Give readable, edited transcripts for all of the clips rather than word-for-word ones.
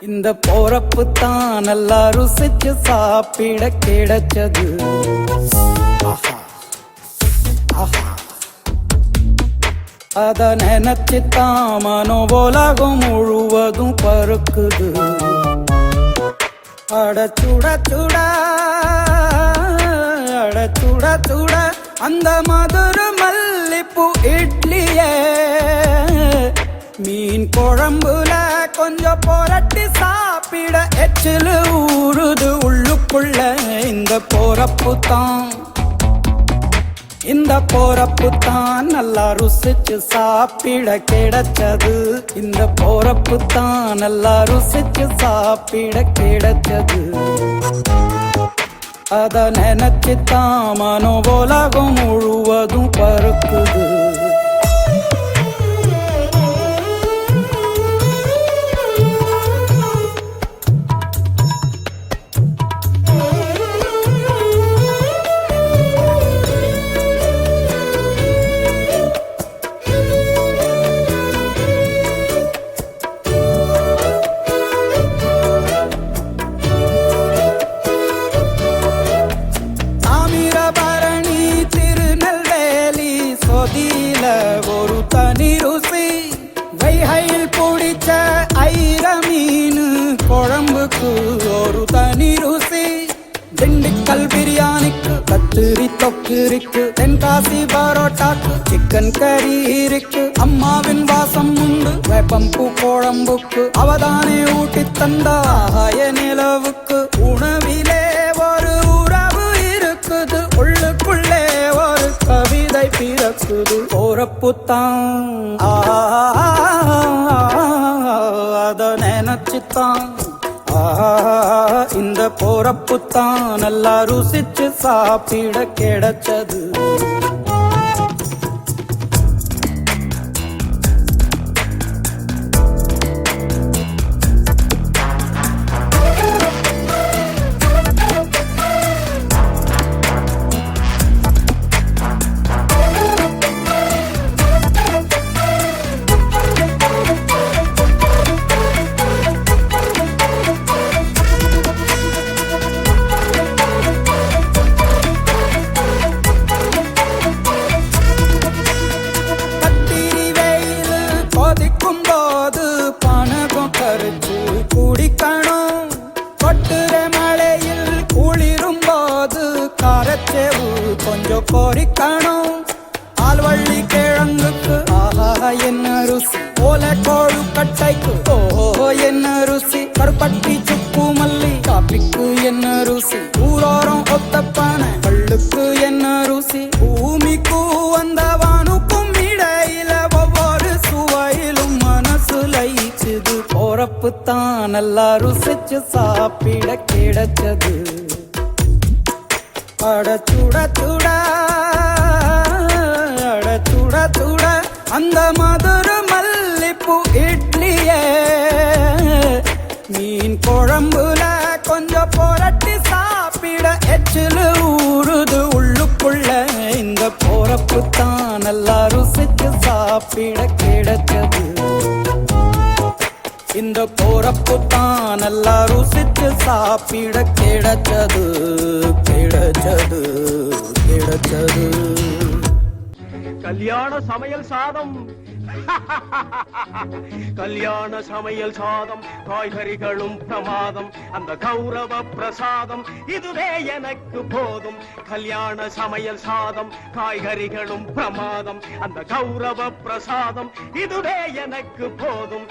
இந்த போறப்பு தான் நல்லா ருசிச்சு சாப்பிட கிடைச்சது. அத நினைச்சுத்தான் மனோ உலகம் முழுவதும் பருக்குது. அட சுட சுட அட சுட சுட அந்த மதுர மல்லிப்பூ இட்லியே மீன் குழம்புல கொஞ்சம் புரட்டி சாப்பிட எச்சில் ஊறுது உள்ளுக்குள்ள. இந்த போறப்பு தான் இந்த போறப்பு தான் நல்லா ருசிச்சு சாப்பிட கிடைச்சது. இந்த போறப்பு தான் நல்லா ருசிச்சு சாப்பிட கிடைச்சது. அத நினைச்சுத்தான் மனோ உலகம் முழுவதும் பருக்குது. ஒரு தனி ருசி வைகையில் பிடிச்ச ஐர மீன் குழம்புக்கு ஒரு தனி ருசி. திண்டுக்கல் பிரியாணிக்கு கத்திரி தொக்கு இருக்கு. தென்காசி பரோட்டாக்கு சிக்கன் கறி இருக்கு. அம்மாவின் வாசம் உண்டு வேப்பம்பூ குழம்புக்கு. அவதானே ஊட்டி தந்தாய நிலவுக்கு. உணவிலே ஒரு உறவு இருக்குது. உள்ளுக்குள்ளே ஒரு கவிதை பிறக்குது. போறப்பு தான் அத நினைச்சுத்தான் இந்த போறப்பு தான் நல்லா ருசிச்சு சாப்பிட கிடைச்சது. குடிக்கணும் கொட்டுற மழையில் குளிரும் போது காரச்சேவு கொஞ்சம் பொறிக்கணும். ஆல்வள்ளி கிழங்குக்கு ஆஹா என்ன ருசி. ஓலை கோழு கட்டைக்கு ஓஹோ என்ன ருசி. கருப்பட்டி சுப்பு மல்லி காப்பிக்கு என்ன ருசி. ஊரோரம் ஒத்தப்பான கள்ளுக்கு என்ன ருசி. பூமிக்கு வந்தவானுக்கும் இடையில ஒவ்வொரு சுவையிலும் மனசு லயிச்சுது. போறப்பு தான் நல்லா ருசிச்சு சாப்பிட கிடைச்சது. அட சுட சுட அட சுட சுட அந்த மதுர மல்லிப்பூ இட்லியே மீன் குழம்புல கொஞ்சம் புரட்டி சாப்பிட எச்சில் ஊறுது உள்ளுக்குள்ள. இந்த போறப்பு தான் நல்லா ருசிச்சு சாப்பிட கிடைச்சது. இந்த போறப்பு தான் நல்லா ருசிச்சு சாப்பிட கிடைச்சது கிடைச்சது கிடைச்சது. கல்யாண சமையல் சாதம் கல்யாண சமையல் சாதம் காய்கறிகளும் பிரமாதம். அந்த கௌரவ பிரசாதம் இதுவே எனக்கு போதும். கல்யாண சமையல் சாதம் காய்கறிகளும் பிரமாதம். அந்த கௌரவ பிரசாதம் இதுவே எனக்கு போதும்.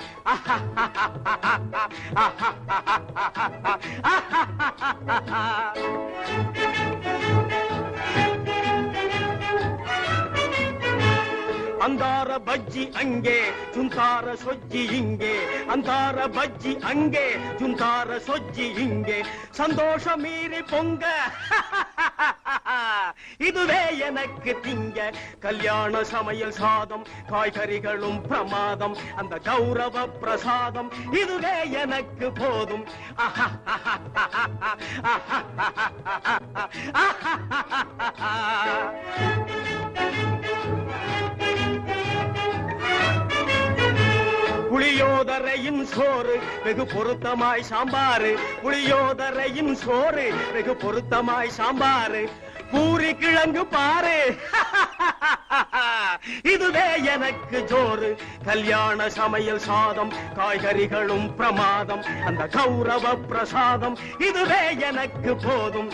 ಅಂದಾರ ಬಜ್ಜಿ ಅಂಗೆ ಜುಂತಾರ ಸೊಜ್ಜಿ ಹಿಂಗೆ. ಅಂದಾರ ಬಜ್ಜಿ ಅಂಗೆ ಜುಂತಾರ ಸೊಜ್ಜಿ ಹಿಂಗೆ. சந்தோஷ மீறி பொங்க இதுவே எனக்கு திங்க. கல்யாண சமையல் சாதம் காய்கறிகளும் பிரமாதம். அந்த கௌரவ பிரசாதம் இதுவே எனக்கு போதும். புளியோதரையின் சோறு வெகு பொருத்தமாய் சாம்பாரு, புளியோதரையின் சோறு வெகு பொருத்தமாய் சாம்பாரு, பூரி கிழங்கு பாரு இதுவே எனக்கு ஜோறு. கல்யாண சமையல் சாதம் காய்கறிகளும் பிரமாதம், அந்த கௌரவ பிரசாதம் இதுவே எனக்கு போதும்.